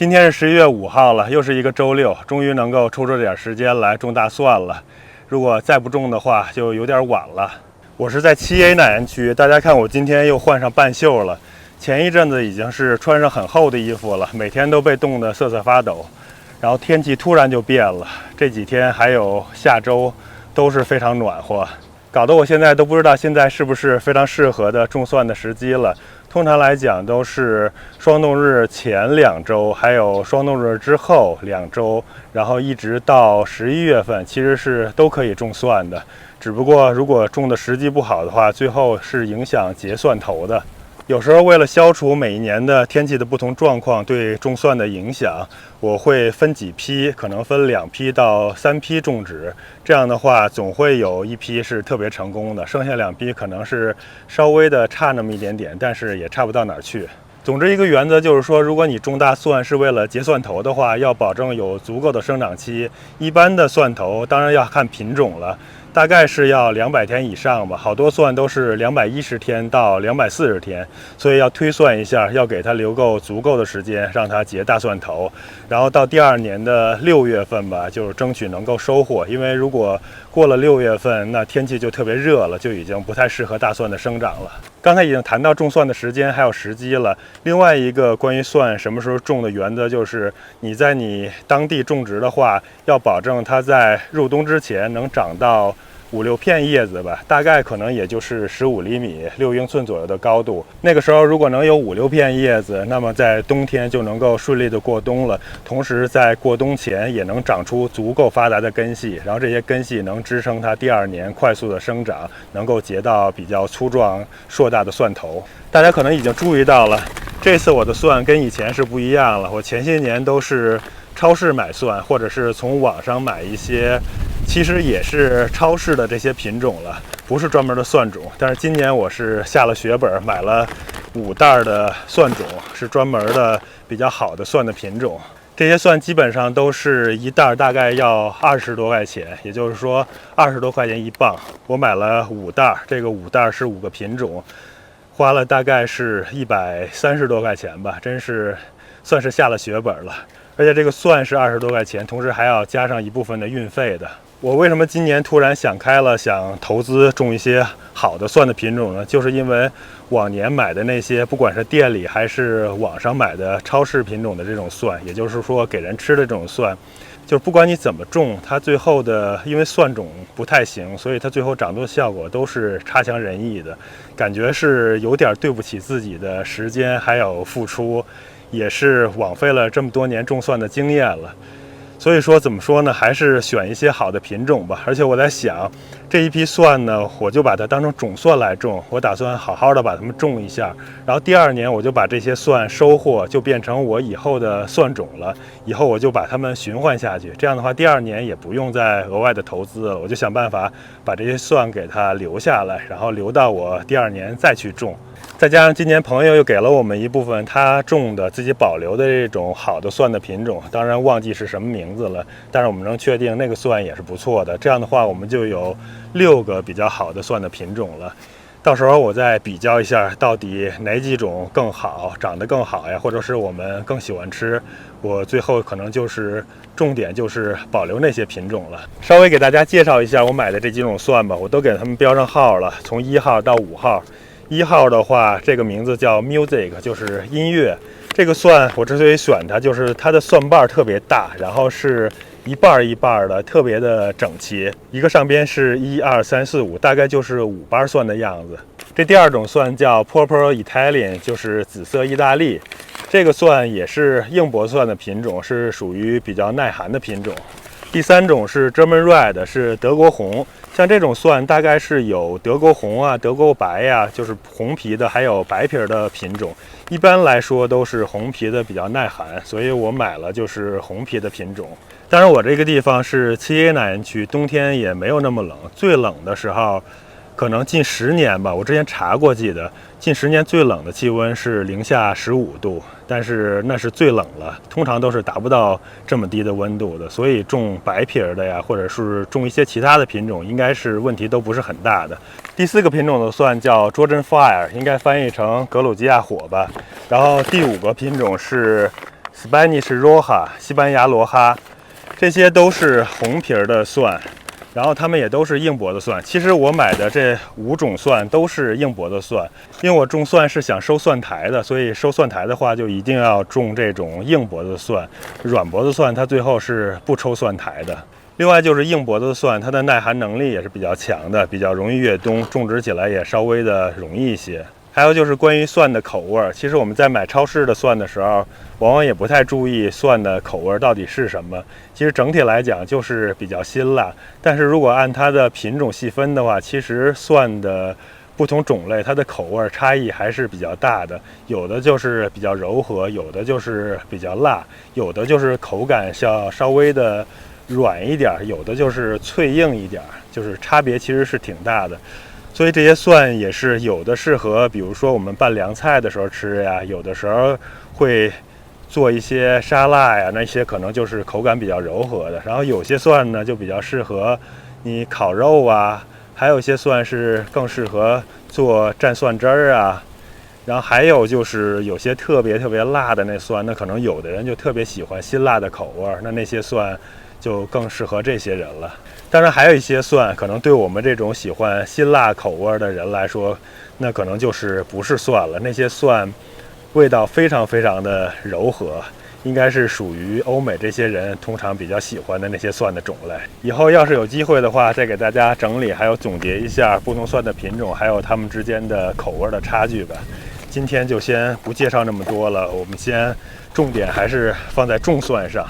今天是11月5号了，又是一个周六，终于能够抽出点时间来种大蒜了。如果再不种的话，就有点晚了。我是在7A 奶源区，大家看我今天又换上半袖了。前一阵子已经是穿上很厚的衣服了，每天都被冻得瑟瑟发抖。然后天气突然就变了，这几天还有下周都是非常暖和，搞得我现在都不知道现在是不是非常适合的种蒜的时机了。通常来讲都是霜冻日前2周，还有霜冻日之后2周，然后一直到11月份，其实是都可以种蒜的。只不过如果种的时机不好的话，最后是影响结蒜头的。有时候为了消除每一年的天气的不同状况对种蒜的影响，我会分几批，可能分2批到3批种植。这样的话，总会有一批是特别成功的，剩下2批可能是稍微的差那么一点点，但是也差不到哪儿去。总之一个原则就是说，如果你种大蒜是为了结蒜头的话，要保证有足够的生长期。一般的蒜头当然要看品种了，大概是要200天以上吧，好多蒜都是210天到240天，所以要推算一下，要给它留够足够的时间，让它结大蒜头。然后到第2年的6月份吧，就是争取能够收获，因为如果过了6月份，那天气就特别热了，就已经不太适合大蒜的生长了。刚才已经谈到种蒜的时间还有时机了。另外一个关于蒜什么时候种的原则就是，你在你当地种植的话，要保证它在入冬之前能长到5-6片叶子吧，大概可能也就是15厘米、6英寸左右的高度。那个时候如果能有5-6片叶子，那么在冬天就能够顺利的过冬了。同时在过冬前也能长出足够发达的根系，然后这些根系能支撑它第2年快速的生长，能够结到比较粗壮硕大的蒜头。大家可能已经注意到了，这次我的蒜跟以前是不一样了。我前些年都是超市买蒜，或者是从网上买一些其实也是超市的这些品种了，不是专门的蒜种。但是今年我是下了血本，买了5袋的蒜种，是专门的比较好的蒜的品种。这些蒜基本上都是一袋大概要20多块钱，也就是说20多块钱1磅。我买了5袋，这个5袋是5个品种，花了大概是130多块钱吧，真是算是下了血本了。而且这个蒜是20多块钱，同时还要加上一部分的运费的。我为什么今年突然想开了，想投资种一些好的蒜的品种呢？就是因为往年买的那些，不管是店里还是网上买的超市品种的这种蒜，也就是说给人吃的这种蒜，就是不管你怎么种，它最后的因为蒜种不太行，所以它最后长出的效果都是差强人意的，感觉是有点对不起自己的时间还有付出，也是枉费了这么多年种蒜的经验了。所以说怎么说呢，还是选一些好的品种吧。而且我在想，这一批蒜呢，我就把它当成种蒜来种，我打算好好的把它们种一下，然后第2年我就把这些蒜收获，就变成我以后的蒜种了。以后我就把它们循环下去，这样的话第2年也不用再额外的投资了，我就想办法把这些蒜给它留下来，然后留到我第2年再去种。再加上今年朋友又给了我们一部分他种的自己保留的这种好的蒜的品种，当然忘记是什么名字了，但是我们能确定那个蒜也是不错的。这样的话我们就有6个比较好的蒜的品种了。到时候我再比较一下到底哪几种更好，长得更好呀，或者是我们更喜欢吃，我最后可能就是重点就是保留那些品种了。稍微给大家介绍一下我买的这几种蒜吧，我都给它们标上号了，从1号到5号。1号的话，这个名字叫 Music， 就是音乐。这个蒜我之所以选它，就是它的蒜瓣特别大，然后是一半一半的，特别的整齐。一个上边是1、2、3、4、5，大概就是5瓣蒜的样子。这第2种蒜叫 Purple Italian， 就是紫色意大利。这个蒜也是硬薄蒜的品种，是属于比较耐寒的品种。第3种是 German Red， 是德国红。像这种蒜大概是有德国红啊、德国白呀，就是红皮的，还有白皮的品种。一般来说都是红皮的比较耐寒，所以我买了就是红皮的品种。当然我这个地方是7A 奶源区，冬天也没有那么冷，最冷的时候可能近10年吧，我之前查过，记得近10年最冷的气温是-15度，但是那是最冷了，通常都是达不到这么低的温度的，所以种白皮的呀，或者是种一些其他的品种，应该是问题都不是很大的。第4个品种的蒜叫 Georgian Fire， 应该翻译成格鲁吉亚火吧。然后第5个品种是 Spanish Roja 西班牙罗哈，这些都是红皮儿的蒜，然后它们也都是硬脖子蒜。其实我买的这5种蒜都是硬脖子蒜，因为我种蒜是想收蒜苔的，所以收蒜苔的话就一定要种这种硬脖子蒜，软脖子蒜它最后是不抽蒜苔的。另外就是硬脖子蒜，它的耐寒能力也是比较强的，比较容易越冬，种植起来也稍微的容易一些。还有就是关于蒜的口味，其实我们在买超市的蒜的时候，往往也不太注意蒜的口味到底是什么。其实整体来讲就是比较辛辣，但是如果按它的品种细分的话，其实蒜的不同种类它的口味差异还是比较大的，有的就是比较柔和，有的就是比较辣，有的就是口感稍微的软一点，有的就是脆硬一点，就是差别其实是挺大的。所以这些蒜也是有的适合，比如说我们拌凉菜的时候吃呀，有的时候会做一些沙拉呀，那些可能就是口感比较柔和的。然后有些蒜呢就比较适合你烤肉啊，还有一些蒜是更适合做蘸蒜汁儿啊。然后还有就是有些特别辣的那蒜，那可能有的人就特别喜欢辛辣的口味，那些蒜就更适合这些人了。当然还有一些蒜可能对我们这种喜欢辛辣口味的人来说，那可能就是不是蒜了。那些蒜味道非常的柔和，应该是属于欧美这些人通常比较喜欢的那些蒜的种类。以后要是有机会的话，再给大家整理还有总结一下不同蒜的品种，还有它们之间的口味的差距吧。今天就先不介绍那么多了，我们先重点还是放在种蒜上。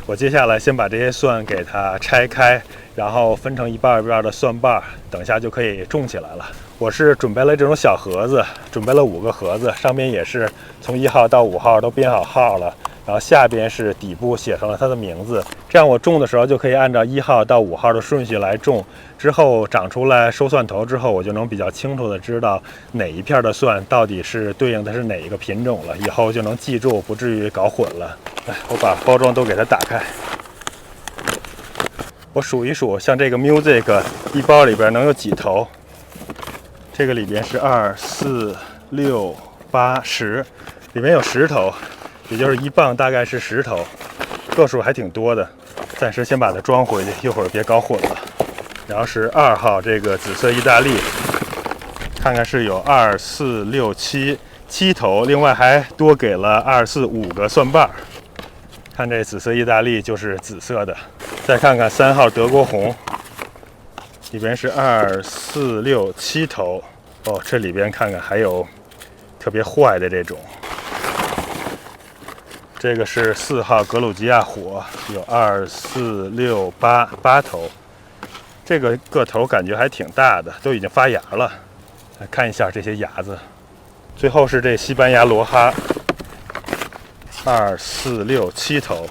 我接下来先把这些蒜给它拆开，然后分成一半一半的蒜瓣，等一下就可以种起来了。我是准备了这种小盒子，准备了5个盒子，上面也是从1号到5号都编好号了，然后下边是底部写上了它的名字，这样我种的时候就可以按照1号到5号的顺序来种。之后长出来收蒜头之后，我就能比较清楚的知道哪一片的蒜到底是对应的是哪一个品种了，以后就能记住，不至于搞混了。来，我把包装都给它打开，我数一数，像这个 Music 一包里边能有几头？这个里边是2、4、6、8、10，里面有10头，也就是1磅大概是10头，个数还挺多的。暂时先把它装回去，一会儿别搞混了。然后是2号这个紫色意大利，看看是有2、4、6、7头，另外还多给了2、4、5个蒜瓣。看这紫色意大利就是紫色的。再看看3号德国红，里边是2、4、6、7头。哦，这里边看看还有特别坏的这种。这个是4号格鲁吉亚火，有2、4、6、8头。这个个头感觉还挺大的，都已经发芽了。来看一下这些芽子。最后是这西班牙罗哈，2、4、6、7头。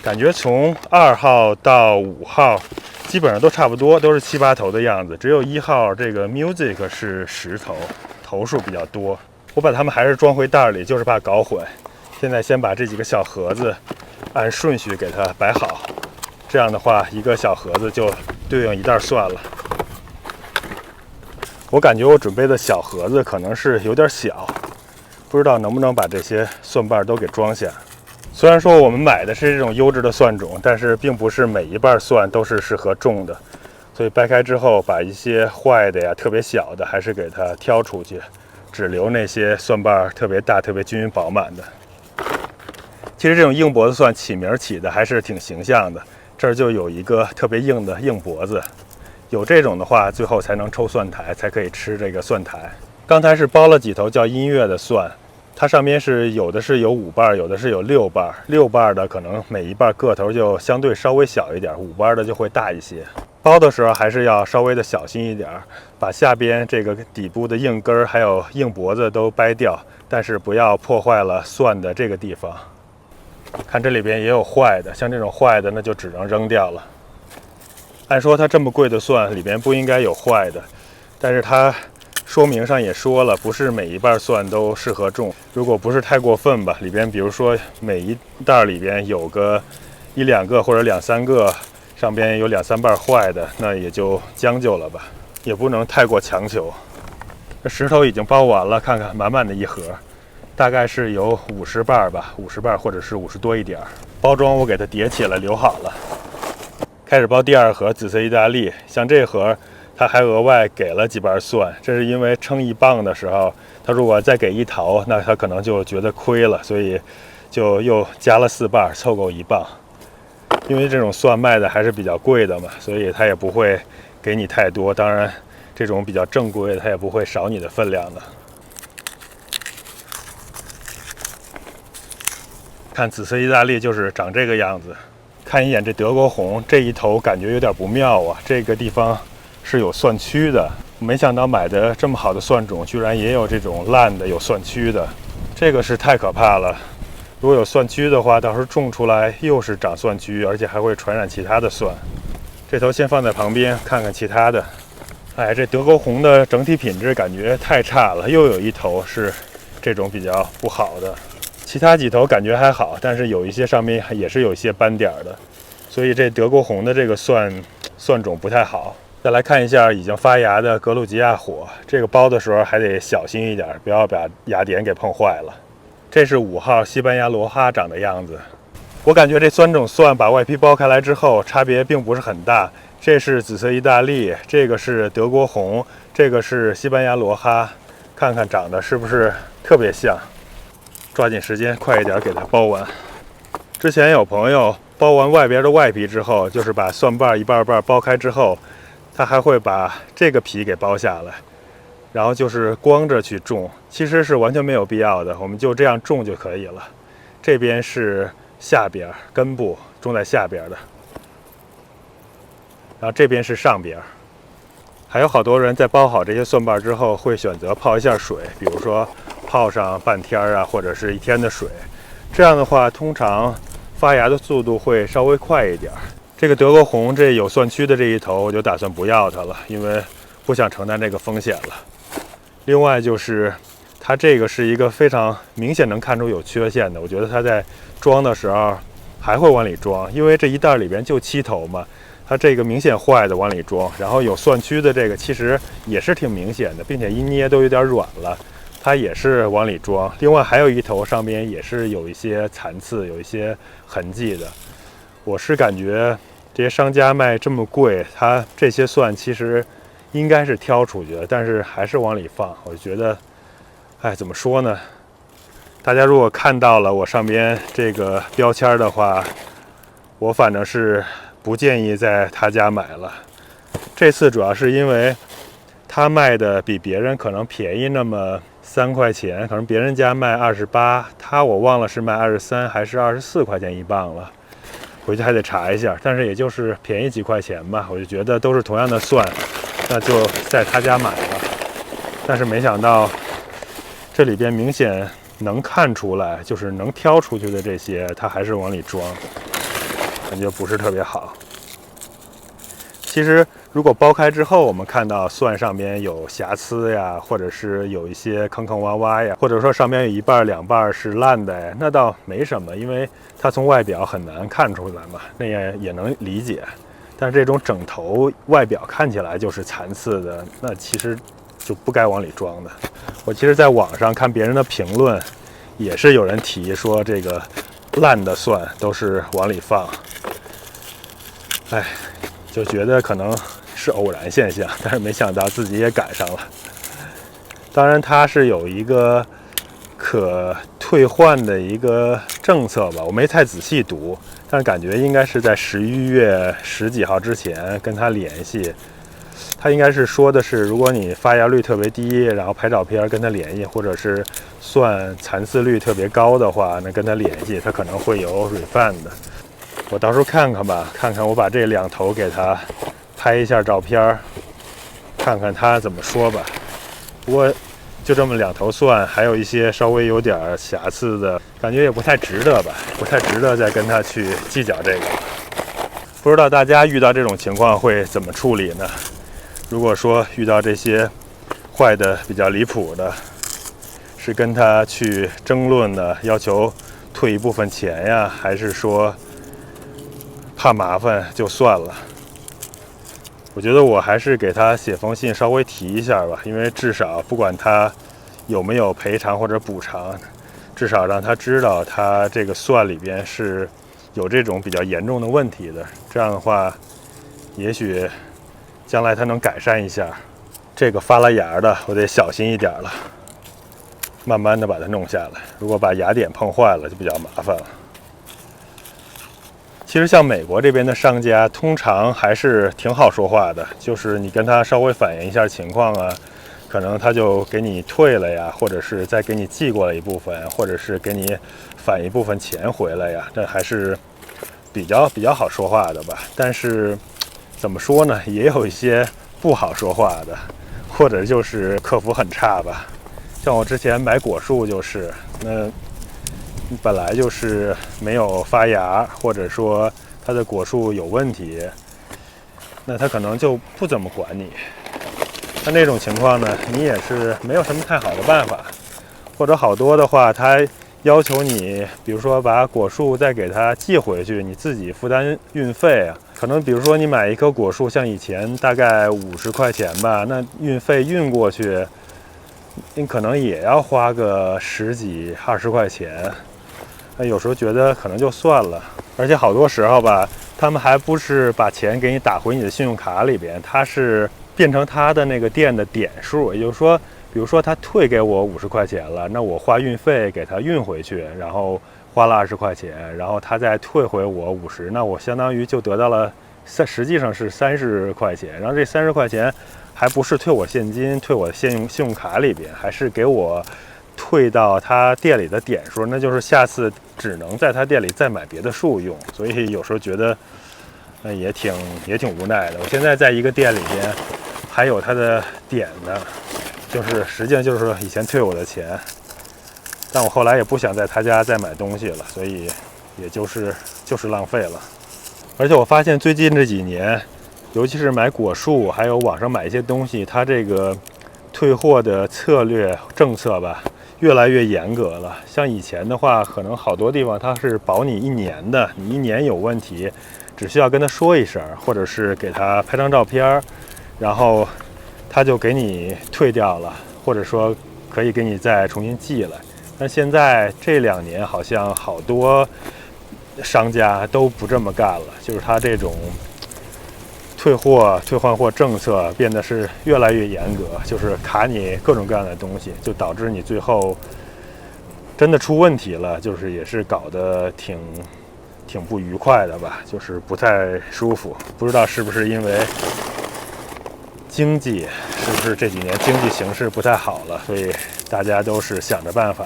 感觉从2号到5号基本上都差不多，都是7、8头的样子。只有1号这个 Music 是10头，头数比较多。我把它们还是装回袋里，就是怕搞混。现在先把这几个小盒子按顺序给它摆好，这样的话一个小盒子就对应1袋蒜了。我感觉我准备的小盒子可能是有点小，不知道能不能把这些蒜瓣都给装下。虽然说我们买的是这种优质的蒜种，但是并不是每一瓣蒜都是适合种的，所以掰开之后把一些坏的呀、特别小的还是给它挑出去，只留那些蒜瓣特别大、特别均匀饱满的。其实这种硬脖子蒜起名起的还是挺形象的，这儿就有一个特别硬的硬脖子，有这种的话，最后才能抽蒜苔，才可以吃这个蒜苔。刚才是包了几头叫音乐的蒜，它上面是有的是有5瓣，有的是有6瓣，6瓣的可能每一瓣个头就相对稍微小一点，5瓣的就会大一些。包的时候还是要稍微的小心一点，把下边这个底部的硬根还有硬脖子都掰掉，但是不要破坏了蒜的这个地方。看这里边也有坏的，像这种坏的那就只能扔掉了。按说它这么贵的蒜里边不应该有坏的，但是它说明上也说了，不是每一瓣蒜都适合种。如果不是太过分吧，里边比如说每一袋里边有个1、2个或者2、3个，上边有2、3瓣坏的，那也就将就了吧，也不能太过强求。这石头已经包完了，看看满满的一盒。大概是有50瓣吧，50瓣或者是50多一点。包装我给它叠起来留好了。开始包第2盒紫色意大利，像这盒它还额外给了几瓣蒜，这是因为称1磅的时候，它如果再给1头，那它可能就觉得亏了，所以就又加了4瓣，凑够1磅。因为这种蒜卖的还是比较贵的嘛，所以它也不会给你太多。当然，这种比较正规的，它也不会少你的分量的。看紫色意大利就是长这个样子。看一眼这德国红这一头，感觉有点不妙啊。这个地方是有蒜区的，没想到买的这么好的蒜种，居然也有这种烂的有蒜区的，这个是太可怕了。如果有蒜区的话，到时候种出来又是长蒜区，而且还会传染其他的蒜。这头先放在旁边，看看其他的。哎，这德国红的整体品质感觉太差了，又有一头是这种比较不好的，其他几头感觉还好，但是有一些上面也是有一些斑点的，所以这德国红的这个蒜种不太好。再来看一下已经发芽的格鲁吉亚火，这个包的时候还得小心一点，不要把芽点给碰坏了。这是5号西班牙罗哈长的样子。我感觉这3种蒜把外皮剥开来之后，差别并不是很大。这是紫色意大利，这个是德国红，这个是西班牙罗哈，看看长得是不是特别像。抓紧时间，快一点给它剥完。之前有朋友剥完外边的外皮之后，就是把蒜瓣一瓣瓣剥开之后，他还会把这个皮给剥下来，然后就是光着去种，其实是完全没有必要的，我们就这样种就可以了。这边是下边根部，种在下边的，然后这边是上边。还有好多人在剥好这些蒜瓣之后，会选择泡一下水，比如说泡上半天啊，或者是1天的水。这样的话，通常发芽的速度会稍微快一点。这个德国红这有蒜区的这一头，我就打算不要它了，因为不想承担这个风险了。另外就是它这个是一个非常明显能看出有缺陷的，我觉得它在装的时候还会往里装，因为这一袋里边就7头嘛，它这个明显坏的往里装，然后有蒜区的这个其实也是挺明显的，并且一捏都有点软了，它也是往里装。另外还有一头上边也是有一些残次，有一些痕迹的。我是感觉这些商家卖这么贵，它这些蒜其实应该是挑出去的，但是还是往里放。我觉得，哎，怎么说呢？大家如果看到了我上边这个标签的话，我反正是不建议在他家买了。这次主要是因为他卖的比别人可能便宜那么3块钱，可能别人家卖28，我忘了是卖23还是24块钱1磅了。回去还得查一下，但是也就是便宜几块钱吧，我就觉得都是同样的蒜，那就在他家买了。但是没想到这里边明显能看出来，就是能挑出去的这些，他还是往里装，感觉不是特别好。其实如果剥开之后，我们看到蒜上边有瑕疵呀，或者是有一些坑坑洼洼呀，或者说上边有1瓣2瓣是烂的呀，那倒没什么，因为它从外表很难看出来嘛，那也能理解。但是这种整头外表看起来就是残次的，那其实就不该往里装的。我其实在网上看别人的评论，也是有人提说这个烂的蒜都是往里放，哎，就觉得可能是偶然现象，但是没想到自己也赶上了。当然它是有一个可退换的一个政策吧，我没太仔细读，但是感觉应该是在11月10几号之前跟他联系。他应该是说的是，如果你发芽率特别低，然后拍照片跟他联系，或者是蒜残次率特别高的话，那跟他联系，他可能会有 refund 的。我到时候看看吧，看看我把这2头给他拍一下照片，看看他怎么说吧。不过就这么2头蒜，还有一些稍微有点瑕疵的，感觉也不太值得吧，不太值得再跟他去计较这个。不知道大家遇到这种情况会怎么处理呢？如果说遇到这些坏的比较离谱的，是跟他去争论的，要求退一部分钱呀，还是说怕麻烦就算了？我觉得我还是给他写封信，稍微提一下吧，因为至少不管他有没有赔偿或者补偿，至少让他知道他这个蒜里边是有这种比较严重的问题的。这样的话，也许将来他能改善一下。这个发了芽的，我得小心一点了，慢慢的把它弄下来。如果把芽点碰坏了，就比较麻烦了。其实像美国这边的商家，通常还是挺好说话的，就是你跟他稍微反映一下情况啊，可能他就给你退了呀，或者是再给你寄过来一部分，或者是给你返一部分钱回来呀，这还是比较好说话的吧。但是怎么说呢，也有一些不好说话的，或者就是客服很差吧。像我之前买果树就是，那本来就是没有发芽，或者说它的果树有问题，那他可能就不怎么管你。那种情况呢，你也是没有什么太好的办法。或者好多的话，他要求你，比如说把果树再给他寄回去，你自己负担运费啊。可能比如说你买一棵果树，像以前大概50块钱吧，那运费运过去，你可能也要花个10几20块钱。那有时候觉得可能就算了，而且好多时候吧，他们还不是把钱给你打回你的信用卡里边，他是变成他的那个店的点数。也就是说，比如说他退给我50块钱了，那我花运费给他运回去，然后花了20块钱，然后他再退回我50，那我相当于就得到了，实际上是30块钱。然后这30块钱还不是退我现金，退我信用卡里边，还是给我退到他店里的点数，那就是下次只能在他店里再买别的树用。所以有时候觉得也挺无奈的。我现在在一个店里边还有他的点呢，就是实际上就是说以前退我的钱，但我后来也不想在他家再买东西了，所以也就是浪费了。而且我发现最近这几年，尤其是买果树还有网上买一些东西，它这个退货的策略政策吧越来越严格了。像以前的话，可能好多地方它是保你1年的，你1年有问题只需要跟他说一声，或者是给他拍张照片，然后他就给你退掉了，或者说可以给你再重新寄来。但现在这2年好像好多商家都不这么干了，就是他这种退换货政策变得是越来越严格，就是卡你各种各样的东西，就导致你最后真的出问题了，就是也是搞得挺不愉快的吧，就是不太舒服。不知道是不是因为经济，是不是这几年经济形势不太好了，所以大家都是想着办法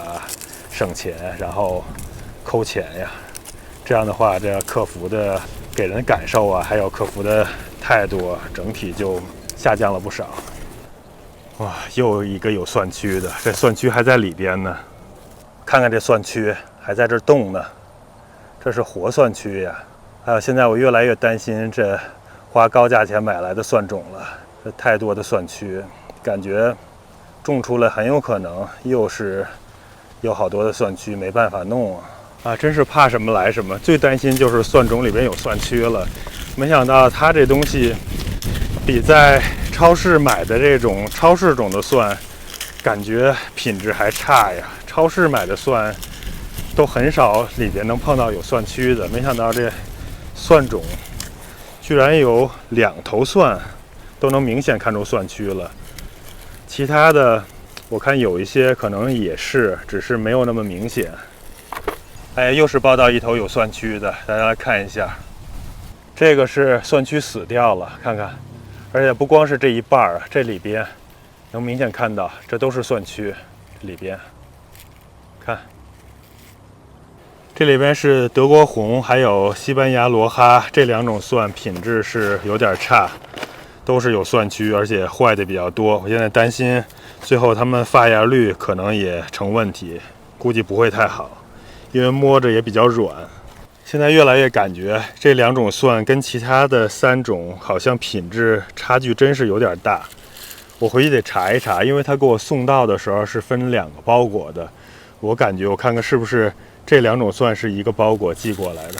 省钱，然后抠钱呀。这样的话，这客服的给人感受啊，还有客服的态度，整体就下降了不少。哇，又一个有蒜区的，这蒜区还在里边呢。看看这蒜区还在这动呢，这是活蒜区呀。还有现在我越来越担心这花高价钱买来的蒜种了，这太多的蒜区，感觉种出来很有可能又是有好多的蒜区没办法弄啊，真是怕什么来什么。最担心就是蒜种里边有蒜区了，没想到它这东西比在超市买的这种超市种的蒜感觉品质还差呀。超市买的蒜都很少里边能碰到有蒜区的，没想到这蒜种居然有2头蒜都能明显看出蒜区了。其他的我看有一些可能也是，只是没有那么明显。哎，又是报道一头有蒜区的，大家来看一下，这个是蒜区死掉了，看看，而且不光是这一半啊，这里边能明显看到，这都是蒜区里边，看，这里边是德国红还有西班牙罗哈这2种蒜，品质是有点差，都是有蒜区，而且坏的比较多。我现在担心最后它们发芽率可能也成问题，估计不会太好。因为摸着也比较软，现在越来越感觉这2种蒜跟其他的3种好像品质差距真是有点大。我回去得查一查，因为他给我送到的时候是分2个包裹的，我感觉我看看是不是这2种蒜是一个包裹寄过来的。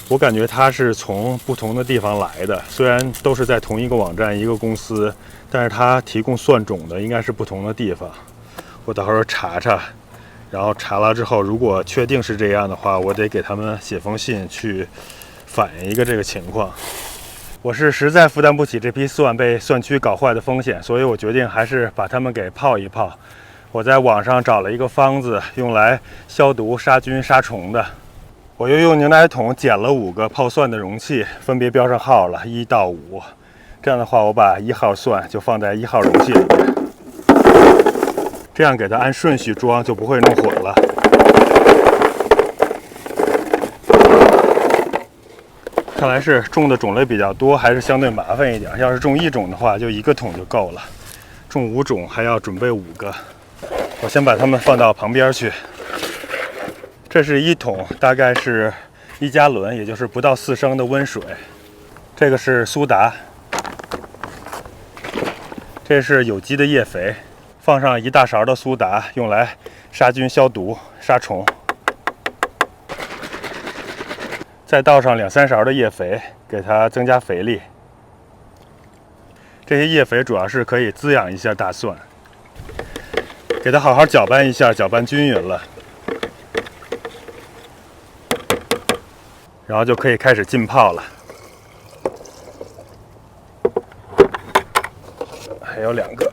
我感觉它是从不同的地方来的，虽然都是在同一个网站一个公司，但是它提供蒜种的应该是不同的地方。我到时候查查。然后查了之后，如果确定是这样的话，我得给他们写封信去反映一个这个情况。我是实在负担不起这批蒜被蒜蛆搞坏的风险，所以我决定还是把它们给泡一泡。我在网上找了一个方子，用来消毒、杀菌、杀虫的。我又用牛奶桶捡了5个泡蒜的容器，分别标上号了，1到5。这样的话，我把1号蒜就放在1号容器里面，这样给它按顺序装，就不会弄混了。看来是种的种类比较多，还是相对麻烦一点。要是种1种的话，就1个桶就够了；种5种还要准备5个。我先把它们放到旁边去。这是1桶，大概是1加仑，也就是不到4升的温水。这个是苏打，这是有机的叶肥，放上1大勺的苏打，用来杀菌、消毒、杀虫。再倒上2、3勺的叶肥，给它增加肥力。这些叶肥主要是可以滋养一下大蒜，给它好好搅拌一下，搅拌均匀了，然后就可以开始浸泡了。还有2个，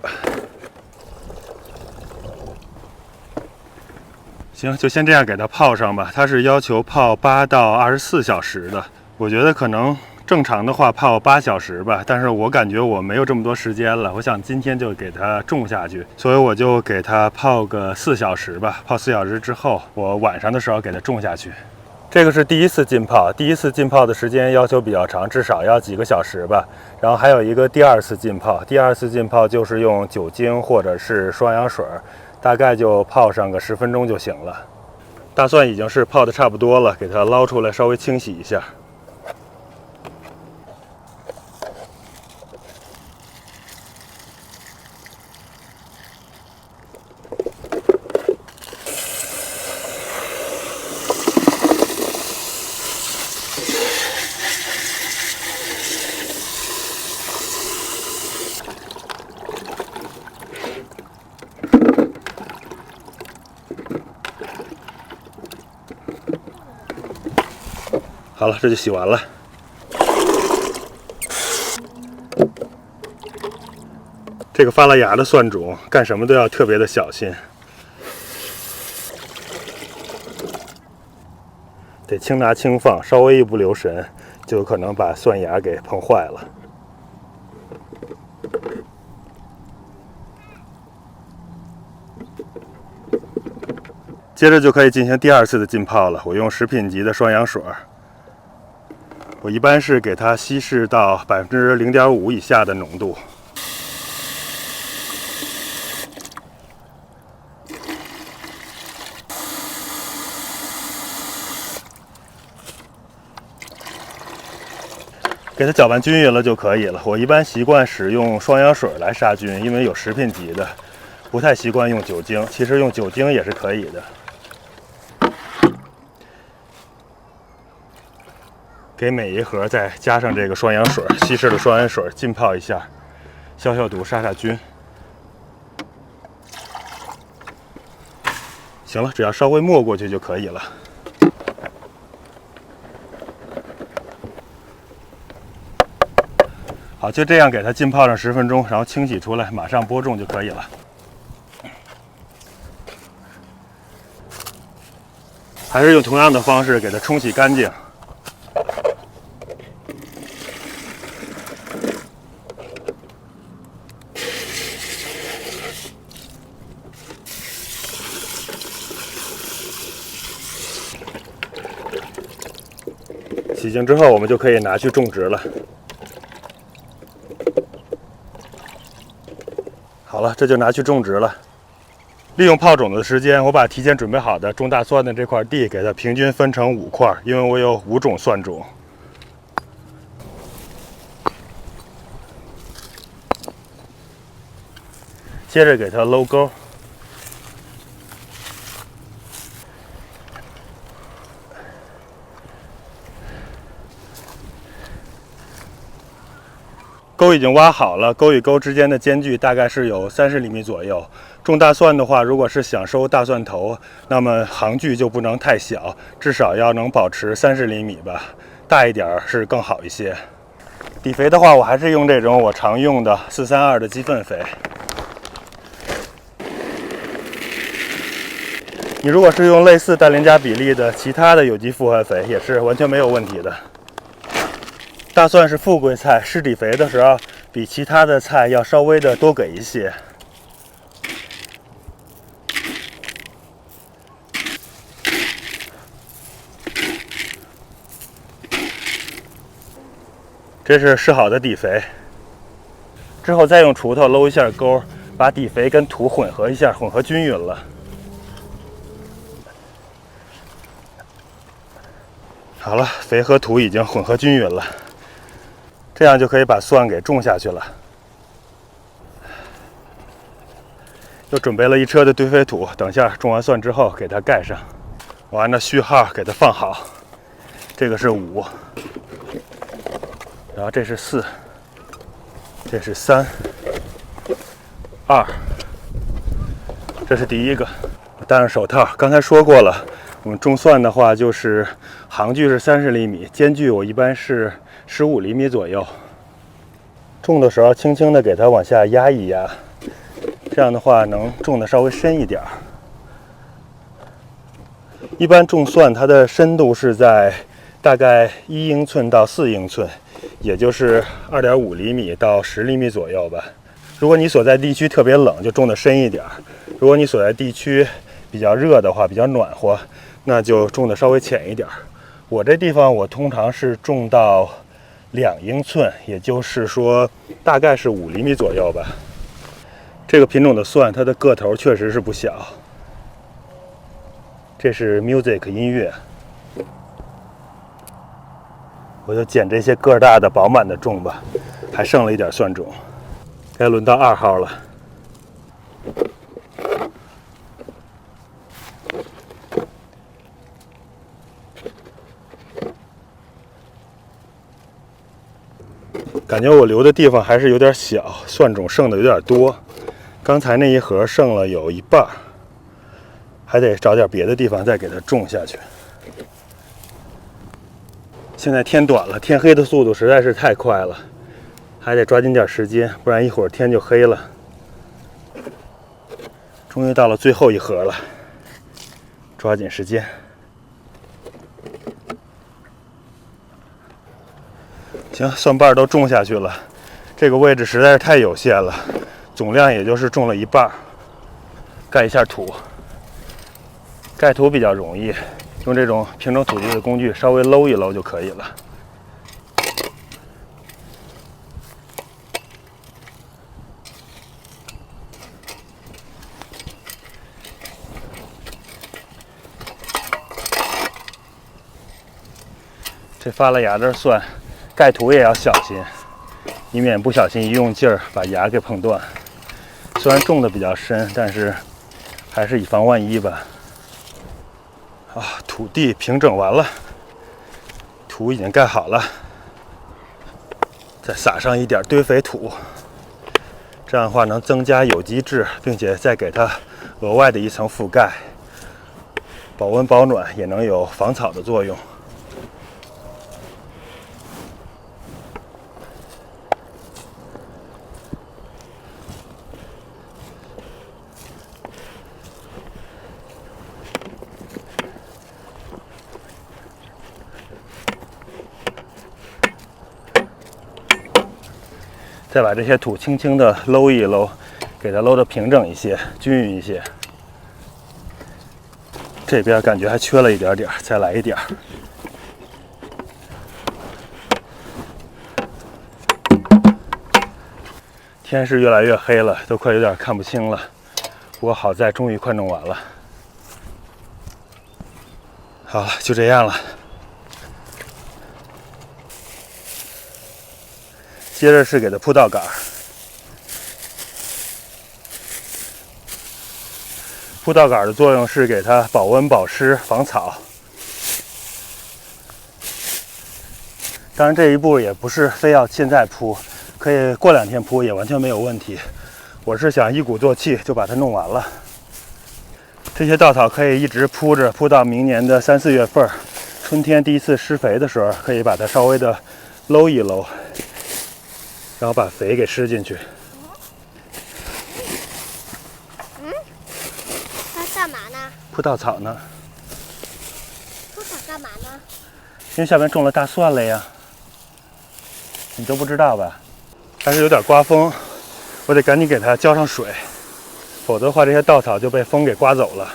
行，就先这样给它泡上吧。它是要求泡8到24小时的，我觉得可能正常的话泡8小时吧，但是我感觉我没有这么多时间了，我想今天就给它种下去，所以我就给它泡个4小时吧。泡4小时之后，我晚上的时候给它种下去。这个是第1次浸泡，第1次浸泡的时间要求比较长，至少要几个小时吧。然后还有一个第2次浸泡，第2次浸泡就是用酒精或者是双氧水，大概就泡上个10分钟就行了。大蒜已经是泡的差不多了，给它捞出来稍微清洗一下。好了，这就洗完了。这个发了芽的蒜种，干什么都要特别的小心，得轻拿轻放，稍微一不留神，就有可能把蒜芽给碰坏了。接着就可以进行第2次的浸泡了。我用食品级的双氧水，我一般是给它稀释到0.5%以下的浓度。给它搅拌均匀了就可以了。我一般习惯使用双氧水来杀菌，因为有食品级的，不太习惯用酒精。其实用酒精也是可以的。给每一盒再加上这个双氧水，稀释的双氧水浸泡一下，消消毒、杀杀菌。行了，只要稍微没过去就可以了。好，就这样给它浸泡上10分钟，然后清洗出来，马上播种就可以了。还是用同样的方式给它冲洗干净。洗净之后，我们就可以拿去种植了。好了，这就拿去种植了。利用泡种子的时间，我把提前准备好的种大蒜的这块地给它平均分成5块，因为我有5种蒜种。接着给它搂沟。沟已经挖好了，沟与沟之间的间距大概是有30厘米左右。种大蒜的话，如果是想收大蒜头，那么行距就不能太小，至少要能保持30厘米吧，大一点是更好一些。底肥的话，我还是用这种我常用的432的鸡粪肥。你如果是用类似氮磷钾比例的其他的有机复合肥，也是完全没有问题的。大蒜是富贵菜，施底肥的时候比其他的菜要稍微的多给一些。这是施好的底肥，之后再用锄头搂一下沟，把底肥跟土混合一下，混合均匀了。好了，肥和土已经混合均匀了，这样就可以把蒜给种下去了。又准备了一车的堆肥土，等下种完蒜之后给它盖上。我按照序号给它放好，这个是5，然后这是4，这是3、2，这是第一个。我戴上手套，刚才说过了，我们种蒜的话就是行距是30厘米，间距我一般是15厘米左右。种的时候轻轻的给它往下压一压，这样的话能种的稍微深一点。一般种蒜它的深度是在大概1英寸到4英寸，也就是2.5厘米到10厘米左右吧。如果你所在地区特别冷，就种的深一点；如果你所在地区比较热的话，比较暖和，那就种的稍微浅一点。我这地方我通常是种到2英寸，也就是说大概是5厘米左右吧。这个品种的蒜，它的个头确实是不小。这是 Music 音乐，我就捡这些个大的饱满的种吧，还剩了一点蒜种。该轮到2号了。感觉我留的地方还是有点小，蒜种剩的有点多。刚才那一盒剩了有一半，还得找点别的地方再给它种下去。现在天短了，天黑的速度实在是太快了，还得抓紧点时间，不然一会儿天就黑了。终于到了最后一盒了，抓紧时间。行，蒜瓣都种下去了，这个位置实在是太有限了，总量也就是种了一半。盖一下土，盖土比较容易，用这种平整土地的工具稍微搂一搂就可以了。这发了芽的蒜，盖土也要小心，以免不小心一用劲儿把芽给碰断。虽然种的比较深，但是还是以防万一吧。土地平整完了，土已经盖好了，再撒上一点堆肥土，这样的话能增加有机质，并且再给它额外的一层覆盖，保温保暖，也能有防草的作用。再把这些土轻轻地搂一搂，给它搂得平整一些，均匀一些。这边感觉还缺了一点点，再来一点。天是越来越黑了，都快有点看不清了。不过好在终于快弄完了。好了，就这样了。接着是给它铺稻杆，铺稻杆的作用是给它保温保湿防草。当然这一步也不是非要现在铺，可以过2天铺也完全没有问题。我是想一鼓作气就把它弄完了。这些稻草可以一直铺着，铺到明年的3、4月份，春天第一次施肥的时候，可以把它稍微的搂一搂，然后把肥给施进去。它干嘛呢？铺稻草呢？铺草干嘛呢？因为下面种了大蒜了呀，你都不知道吧？还是有点刮风，我得赶紧给它浇上水，否则的话这些稻草就被风给刮走了。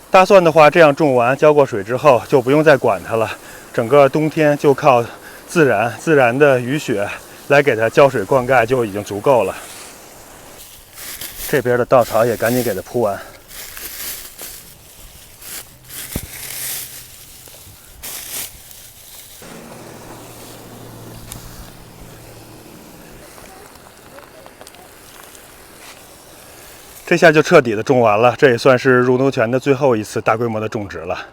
大蒜的话，这样种完浇过水之后就不用再管它了，整个冬天就靠自然的雨雪来给它浇水灌溉就已经足够了。这边的稻草也赶紧给它铺完。这下就彻底的种完了，这也算是入冬泉的最后一次大规模的种植了。